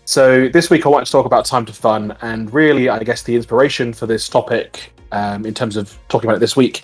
So this week I wanted to talk about time to fun, and really, I guess the inspiration for this topic, in terms of talking about it this week,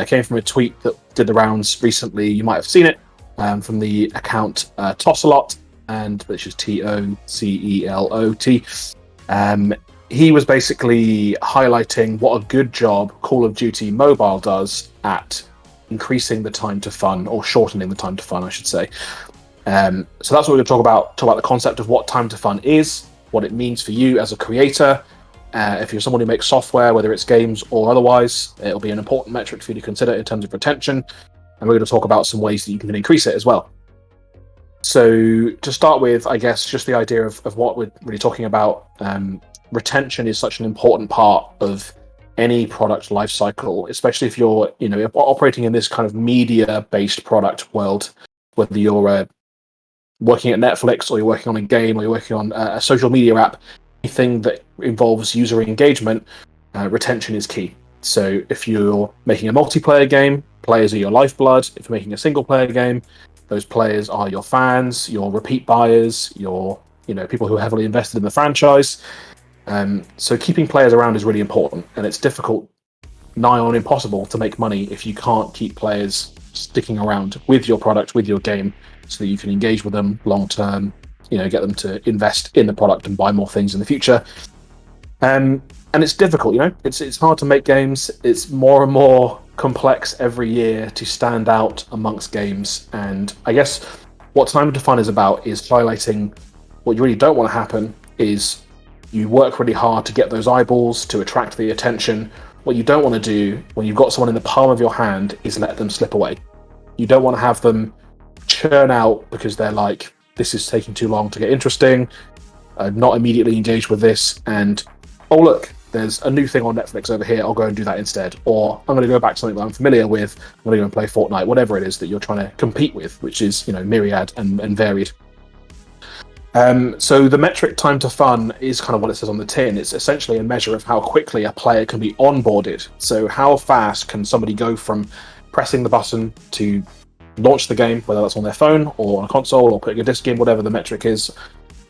came from a tweet that did the rounds recently. You might have seen it from the account Tosselot, and which is Tocelot. He was basically highlighting what a good job Call of Duty Mobile does at increasing the time to fun, or shortening the time to fun, I should say. So that's what we're going to talk about. Talk about the concept of what time to fun is, what it means for you as a creator. If you're someone who makes software, whether it's games or otherwise, it'll be an important metric for you to consider in terms of retention. And we're going to talk about some ways that you can increase it as well. So to start with, I guess just the idea of what we're really talking about. Retention is such an important part of any product lifecycle, especially if you're operating in this kind of media-based product world, whether you're working at Netflix, or you're working on a game, or you're working on a social media app. Anything that involves user engagement, retention is key. So if you're making a multiplayer game, players are your lifeblood. If you're making a single player game, those players are your fans, your repeat buyers, your people who are heavily invested in the franchise. So keeping players around is really important, and it's difficult, nigh on impossible, to make money if you can't keep players sticking around with your product, with your game, so that you can engage with them long term, get them to invest in the product and buy more things in the future. And it's difficult, it's hard to make games. It's more and more complex every year to stand out amongst games. And I guess what Time to Fun is about is highlighting what you really don't want to happen is you work really hard to get those eyeballs, to attract the attention. What you don't want to do when you've got someone in the palm of your hand is let them slip away. You don't want to have them churn out because they're like, this is taking too long to get interesting, not immediately engaged with this, and oh look, there's a new thing on Netflix over here, I'll go and do that instead. Or I'm going to go back to something that I'm familiar with, I'm going to go and play Fortnite, whatever it is that you're trying to compete with, which is myriad and varied. So the metric time to fun is kind of what it says on the tin. It's essentially a measure of how quickly a player can be onboarded. So how fast can somebody go from pressing the button to launch the game, whether that's on their phone or on a console or putting a disc in, whatever the metric is.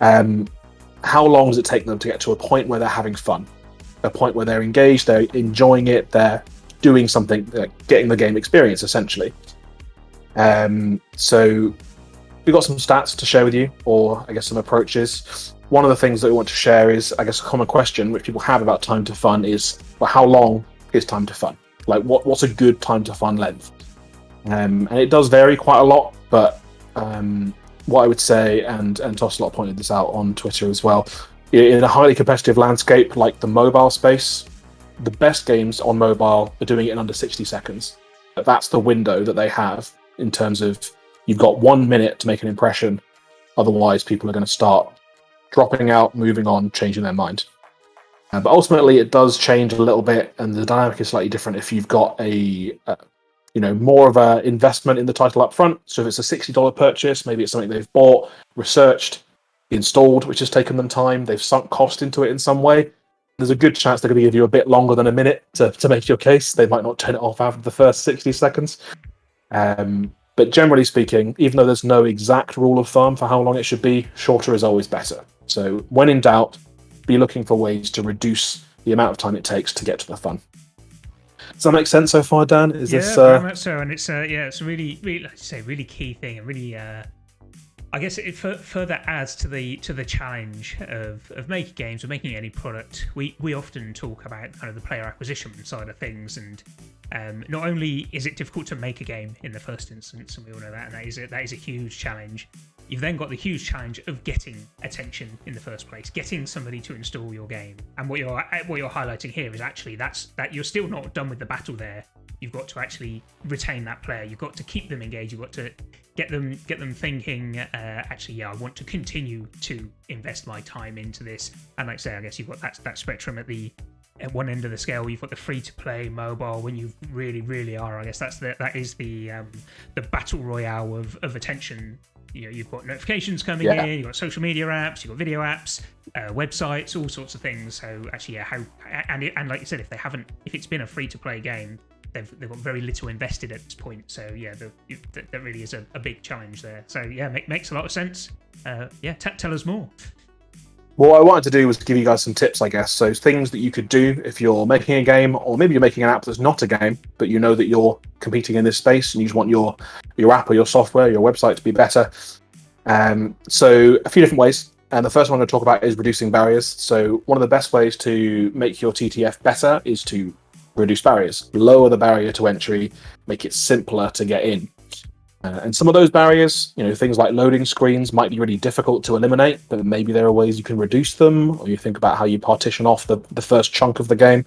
How long does it take them to get to a point where they're having fun? A point where they're engaged, they're enjoying it, they're doing something, getting the game experience, essentially. So we've got some stats to share with you, or I guess some approaches. One of the things that we want to share is, I guess, a common question which people have about time to fun is, well, how long is time to fun? Like, what's a good time to fun length? And it does vary quite a lot, but what I would say, and Tosselot pointed this out on Twitter as well, in a highly competitive landscape like the mobile space, the best games on mobile are doing it in under 60 seconds. That's the window that they have in terms of you've got 1 minute to make an impression. Otherwise, people are going to start dropping out, moving on, changing their mind. But ultimately, it does change a little bit, and the dynamic is slightly different if you've got a more of an investment in the title up front. So if it's a $60 purchase, maybe it's something they've bought, researched, installed, which has taken them time. They've sunk cost into it in some way. There's a good chance they're going to give you a bit longer than a minute to make your case. They might not turn it off after the first 60 seconds. But generally speaking, even though there's no exact rule of thumb for how long it should be, shorter is always better. So when in doubt, be looking for ways to reduce the amount of time it takes to get to the fun. Does that make sense so far, Dan? Is this very much so, and it's it's a really, like you say, really key thing, and really, I guess it further adds to the challenge of making games or making any product. We often talk about kind of the player acquisition side of things, and not only is it difficult to make a game in the first instance, and we all know that, and that is a huge challenge. You've then got the huge challenge of getting attention in the first place, getting somebody to install your game. And what you're highlighting here is actually that you're still not done with the battle there. You've got to actually retain that player. You've got to keep them engaged. You've got to get them thinking, I want to continue to invest my time into this. And like I say, I guess you've got that spectrum at one end of the scale. You've got the free-to-play mobile when you really, really are. I guess that is the battle royale of attention. You've got notifications coming in, you've got social media apps, you've got video apps, websites, all sorts of things. So actually, and like you said, if it's been a free-to-play game, they've got very little invested at this point. So that really is a big challenge there. So makes a lot of sense. Tell us more. What I wanted to do was give you guys some tips, I guess. So things that you could do if you're making a game, or maybe you're making an app that's not a game, but you know that you're competing in this space and you just want your app or your software, your website to be better. So a few different ways. And the first one I'm going to talk about is reducing barriers. So one of the best ways to make your TTF better is to reduce barriers, lower the barrier to entry, make it simpler to get in. And some of those barriers, things like loading screens might be really difficult to eliminate, but maybe there are ways you can reduce them, or you think about how you partition off the first chunk of the game.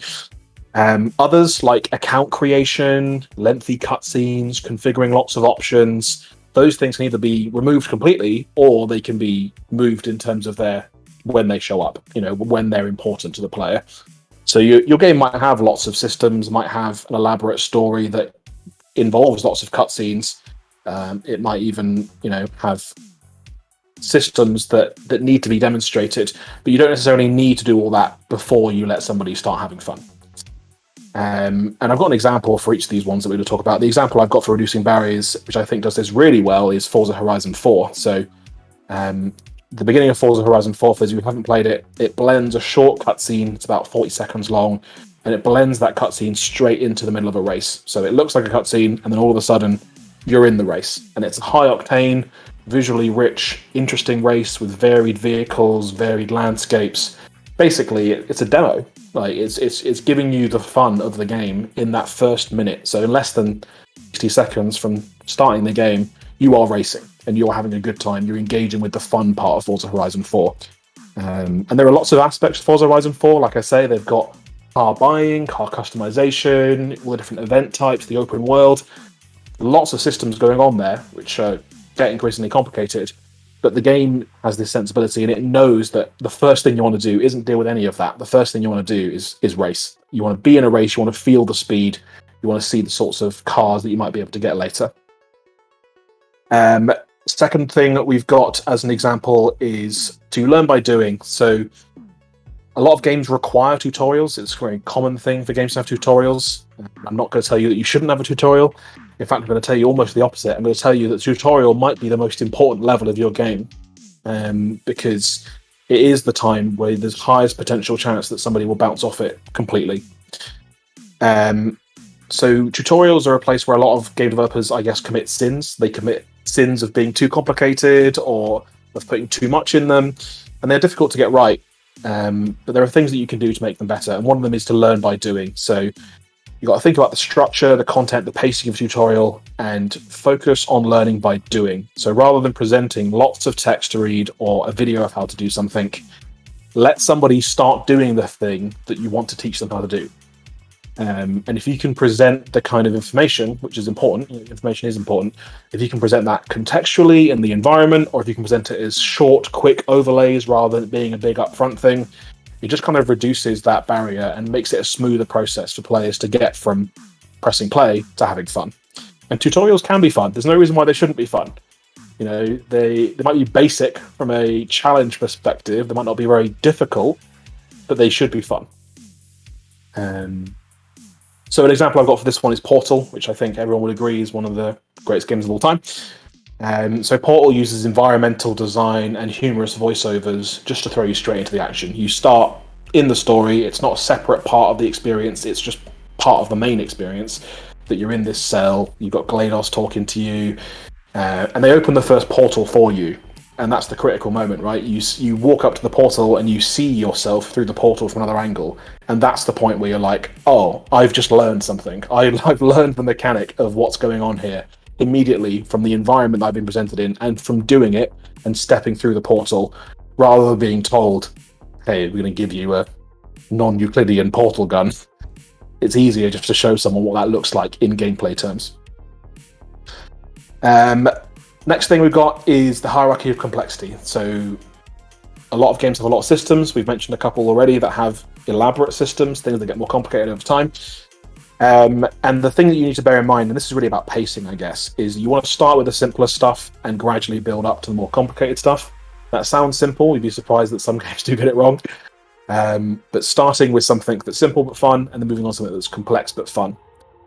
Others, like account creation, lengthy cutscenes, configuring lots of options, those things can either be removed completely, or they can be moved in terms of when they show up, when they're important to the player. So your game might have lots of systems, might have an elaborate story that involves lots of cutscenes. It might even, have systems that need to be demonstrated, but you don't necessarily need to do all that before you let somebody start having fun. And I've got an example for each of these ones that we're going to talk about. The example I've got for reducing barriers, which I think does this really well, is Forza Horizon 4. So the beginning of Forza Horizon 4, for those who haven't played it, it blends a short cutscene, it's about 40 seconds long, and it blends that cutscene straight into the middle of a race. So it looks like a cutscene, and then all of a sudden, you're in the race. And it's a high-octane, visually rich, interesting race with varied vehicles, varied landscapes. Basically, it's a demo. Like it's giving you the fun of the game in that first minute. So in less than 60 seconds from starting the game, you are racing and you're having a good time. You're engaging with the fun part of Forza Horizon 4. And there are lots of aspects to Forza Horizon 4. Like I say, they've got car buying, car customization, all the different event types, the open world. Lots of systems going on there, which get increasingly complicated. But the game has this sensibility, and it knows that the first thing you want to do isn't deal with any of that. The first thing you want to do is race. You want to be in a race, you want to feel the speed, you want to see the sorts of cars that you might be able to get later. Second thing that we've got as an example is to learn by doing. So a lot of games require tutorials. It's a very common thing for games to have tutorials. I'm not going to tell you that you shouldn't have a tutorial. In fact, I'm going to tell you almost the opposite. I'm going to tell you that the tutorial might be the most important level of your game, because it is the time where there's highest potential chance that somebody will bounce off it completely. So tutorials are a place where a lot of game developers, I guess, commit sins. They commit sins of being too complicated or of putting too much in them, and they're difficult to get right. But there are things that you can do to make them better, and one of them is to learn by doing. So you've got to think about the structure, the content, the pacing of a tutorial, and focus on learning by doing. So rather than presenting lots of text to read or a video of how to do something, let somebody start doing the thing that you want to teach them how to do. And if you can present the kind of information, which is important, information is important, if you can present that contextually in the environment, or if you can present it as short, quick overlays rather than it being a big upfront thing, it just kind of reduces that barrier and makes it a smoother process for players to get from pressing play to having fun. And tutorials can be fun. There's no reason why they shouldn't be fun. They might be basic from a challenge perspective. They might not be very difficult, but they should be fun. So an example I've got for this one is Portal, which I think everyone would agree is one of the greatest games of all time. So Portal uses environmental design and humorous voiceovers just to throw you straight into the action. You start in the story. It's not a separate part of the experience. It's just part of the main experience that you're in this cell. You've got GLaDOS talking to you, and they open the first portal for you. And that's the critical moment, right? You walk up to the portal and you see yourself through the portal from another angle. And that's the point where you're like, oh, I've just learned something. I've learned the mechanic of what's going on here immediately from the environment that I've been presented in and from doing it and stepping through the portal rather than being told, hey, we're going to give you a non-Euclidean portal gun. It's easier just to show someone what that looks like in gameplay terms. Next thing we've got is the hierarchy of complexity. So a lot of games have a lot of systems. We've mentioned a couple already that have elaborate systems, things that get more complicated over time. And the thing that you need to bear in mind, and this is really about pacing, I guess, is you want to start with the simpler stuff and gradually build up to the more complicated stuff. That sounds simple. You'd be surprised that some games do get it wrong. But starting with something that's simple but fun, and then moving on to something that's complex but fun.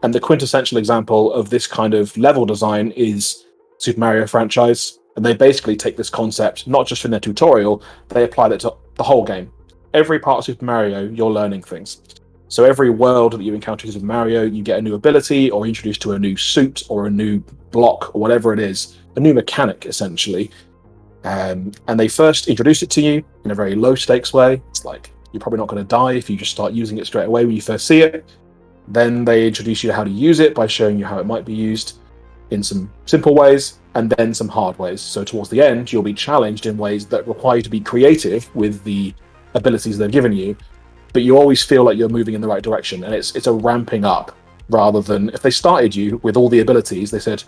And the quintessential example of this kind of level design is Super Mario franchise. And they basically take this concept, not just from their tutorial, they apply that to the whole game. Every part of Super Mario, you're learning things. So every world that you encounter in Super Mario, you get a new ability, or introduced to a new suit, or a new block, or whatever it is, a new mechanic, essentially. And they first introduce it to you in a very low-stakes way. It's like, you're probably not going to die if you just start using it straight away when you first see it. Then they introduce you to how to use it by showing you how it might be used in some simple ways, and then some hard ways. So towards the end, you'll be challenged in ways that require you to be creative with the abilities they've given you, but you always feel like you're moving in the right direction, and it's a ramping up, rather than if they started you with all the abilities, they said,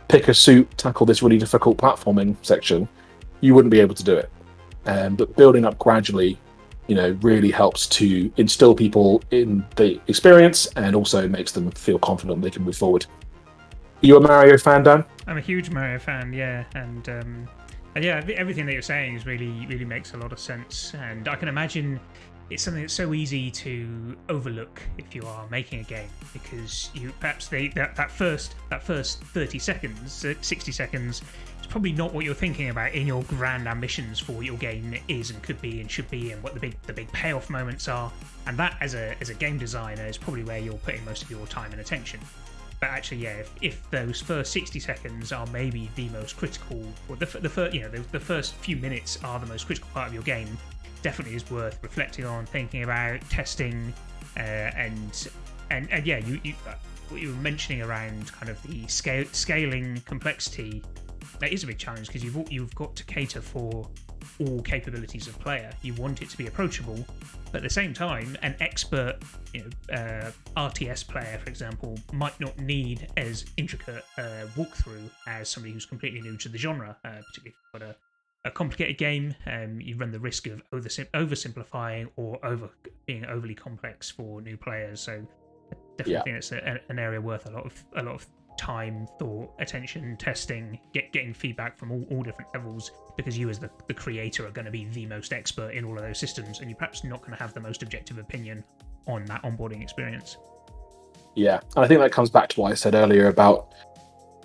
pick a suit, tackle this really difficult platforming section, you wouldn't be able to do it. But building up gradually, really helps to instill people in the experience, and also makes them feel confident they can move forward. Are you a Mario fan, Dan? I'm a huge Mario fan, yeah, and yeah, everything that you're saying is really makes a lot of sense, and I can imagine it's something that's so easy to overlook if you are making a game, because you perhaps that first 30 seconds, 60 seconds, it's probably not what you're thinking about in your grand ambitions for what your game is and could be and should be, and what the big payoff moments are, and that as a game designer is probably where you're putting most of your time and attention. But actually, yeah, if those first 60 seconds are maybe the most critical, or the first few minutes are the most critical part of your game, definitely is worth reflecting on, thinking about, testing, and yeah, what you were mentioning around kind of the scaling complexity. That is a big challenge, because you've got to cater for all capabilities of player. You want it to be approachable, but at the same time, an expert, RTS player, for example, might not need as intricate walkthrough as somebody who's completely new to the genre. Particularly if you've got a complicated game, you run the risk of oversimplifying or being overly complex for new players. So I definitely think it's an area worth a lot of time, thought, attention, testing, getting feedback from all different levels, because you as the creator are going to be the most expert in all of those systems, and you're perhaps not going to have the most objective opinion on that onboarding experience. Yeah, and I think that comes back to what I said earlier about,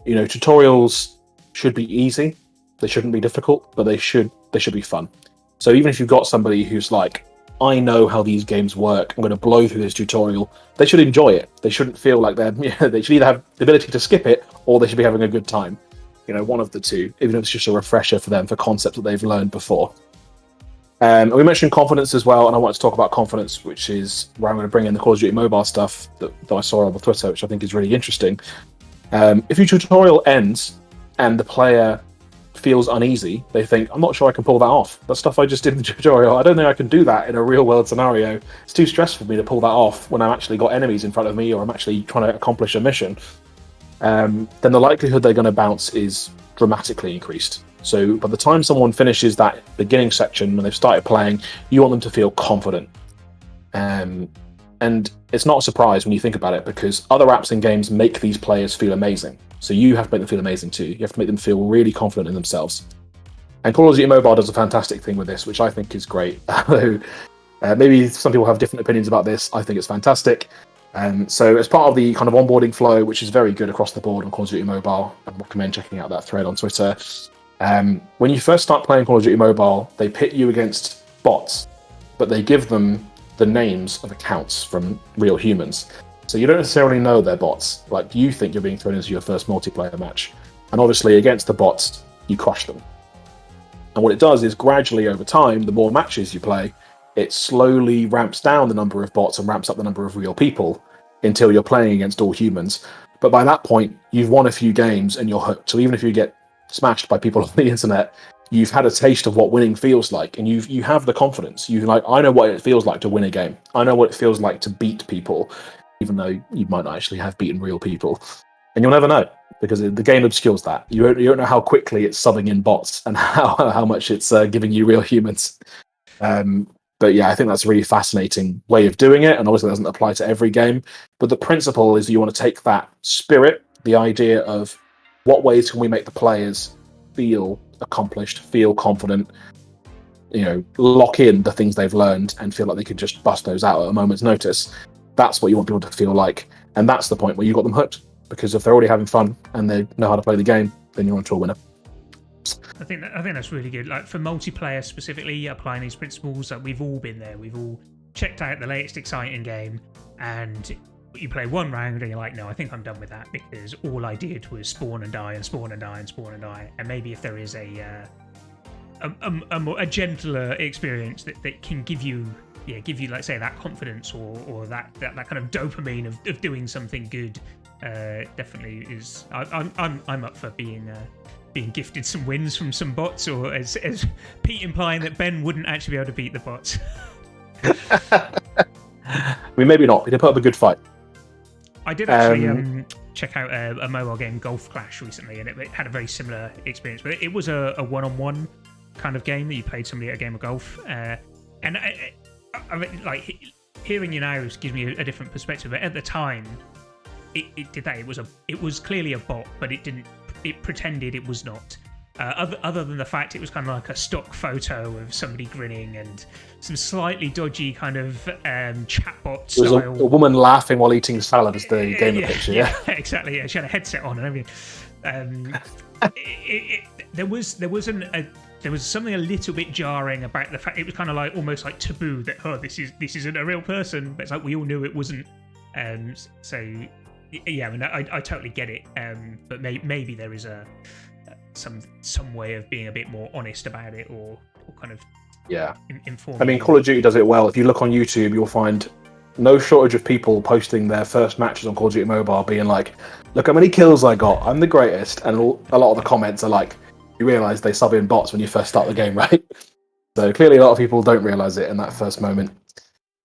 tutorials should be easy, they shouldn't be difficult, but they should be fun. So even if you've got somebody who's like, I know how these games work, I'm going to blow through this tutorial, they should enjoy it. They shouldn't feel like they should either have the ability to skip it, or they should be having a good time. One of the two, even if it's just a refresher for them for concepts that they've learned before. And we mentioned confidence as well, and I want to talk about confidence, which is where I'm going to bring in the Call of Duty Mobile stuff that I saw on Twitter, which I think is really interesting. If your tutorial ends and the player feels uneasy, they think, I'm not sure I can pull that off. That stuff I just did in the tutorial, I don't think I can do that in a real world scenario. It's too stressful for me to pull that off when I've actually got enemies in front of me, or I'm actually trying to accomplish a mission. Then the likelihood they're going to bounce is dramatically increased. So by the time someone finishes that beginning section, when they've started playing, you want them to feel confident. And it's not a surprise when you think about it, because other apps and games make these players feel amazing. So you have to make them feel amazing too. You have to make them feel really confident in themselves. And Call of Duty Mobile does a fantastic thing with this, which I think is great. Maybe some people have different opinions about this. I think it's fantastic. So as part of the kind of onboarding flow, which is very good across the board on Call of Duty Mobile, I recommend checking out that thread on Twitter. When you first start playing Call of Duty Mobile, they pit you against bots, but they give them the names of accounts from real humans. So you don't necessarily know they're bots. Like, you think you're being thrown into your first multiplayer match. And obviously, against the bots, you crush them. And what it does is, gradually over time, the more matches you play, it slowly ramps down the number of bots and ramps up the number of real people until you're playing against all humans. But by that point, you've won a few games and you're hooked. So even if you get smashed by people on the internet, you've had a taste of what winning feels like, and you have the confidence. I know what it feels like to win a game. I know what it feels like to beat people, even though you might not actually have beaten real people. And you'll never know, because the game obscures that. You don't know how quickly it's subbing in bots and how much it's giving you real humans. But yeah, I think that's a really fascinating way of doing it, and obviously it doesn't apply to every game. But the principle is, you want to take that spirit, the idea of what ways can we make the players feel accomplished, feel confident, lock in the things they've learned and feel like they could just bust those out at a moment's notice. That's what you want people to feel like. And that's the point where you got them hooked. Because if they're already having fun and they know how to play the game, then you're onto a winner. I think that's really good. Like for multiplayer specifically, applying these principles, like we've all been there. We've all checked out the latest exciting game, and you play one round and you're like, no, I think I'm done with that because all I did was spawn and die and spawn and die and spawn and die. And maybe if there is a gentler experience that can give you like say that confidence or that kind of dopamine of doing something good, definitely is. I'm up for being gifted some wins from some bots, or as Pete implying that Ben wouldn't actually be able to beat the bots. I mean, maybe not. He did put up a good fight. I did actually check out a mobile game, Golf Clash, recently, and it had a very similar experience. But it was a one-on-one kind of game that you played somebody at a game of golf, and I like hearing you now gives me a different perspective. But at the time, it did that. It was clearly a bot, but it didn't. It pretended it was not. Other than the fact it was kind of like a stock photo of somebody grinning and some slightly dodgy kind of chatbot style. There was a woman laughing while eating salad as the gamer picture. Yeah, exactly. Yeah, she had a headset on and everything. There was something a little bit jarring about the fact it was kind of like almost like taboo that this isn't a real person, but it's like we all knew it wasn't. So yeah, I mean I totally get it. But maybe there is some way of being a bit more honest about it, or kind of inform. I mean, Call of Duty does it well. If you look on YouTube, you'll find no shortage of people posting their first matches on Call of Duty Mobile, being like, "Look how many kills I got! I'm the greatest!" And a lot of the comments are like, "You realise they sub in bots when you first start the game, right?" So clearly, a lot of people don't realise it in that first moment.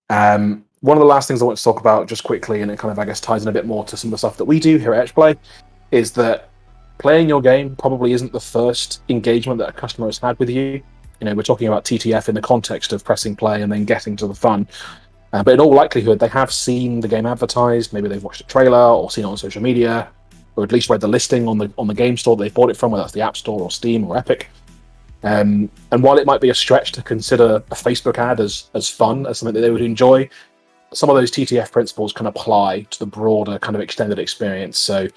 One of the last things I want to talk about, just quickly, and it kind of I guess ties in a bit more to some of the stuff that we do here at EdgePlay, is that playing your game probably isn't the first engagement that a customer has had with you. You know, we're talking about TTF in the context of pressing play and then getting to the fun. But in all likelihood, they have seen the game advertised. Maybe they've watched a trailer or seen it on social media, or at least read the listing on the game store that they've bought it from, whether that's the App Store or Steam or Epic. And while it might be a stretch to consider a Facebook ad as fun, as something that they would enjoy, some of those TTF principles can apply to the broader kind of extended experience. So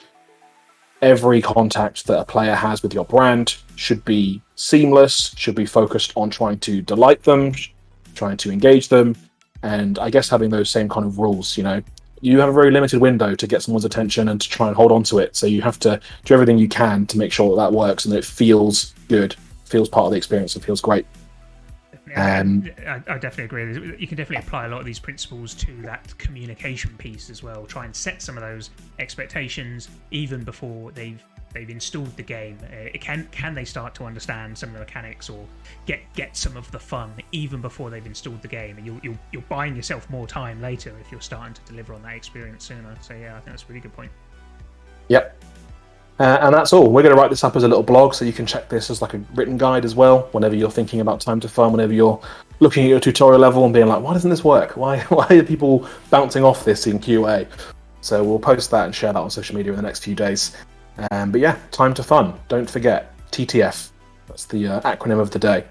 every contact that a player has with your brand should be seamless, should be focused on trying to delight them, trying to engage them, and I guess having those same kind of rules. You know, you have a very limited window to get someone's attention and to try and hold on to it, so you have to do everything you can to make sure that works and that it feels good, feels part of the experience, and feels great. I definitely agree. You can definitely apply a lot of these principles to that communication piece as well. Try and set some of those expectations even before they've installed the game. Can they start to understand some of the mechanics or get some of the fun even before they've installed the game? And you're buying yourself more time later if you're starting to deliver on that experience sooner. So yeah, I think that's a really good point. Yep. And that's all. We're going to write this up as a little blog, so you can check this as like a written guide as well whenever you're thinking about time to fun, whenever you're looking at your tutorial level and being like, why doesn't this work? Why are people bouncing off this in QA? So we'll post that and share that on social media in the next few days. But yeah, time to fun. Don't forget, TTF. That's the acronym of the day.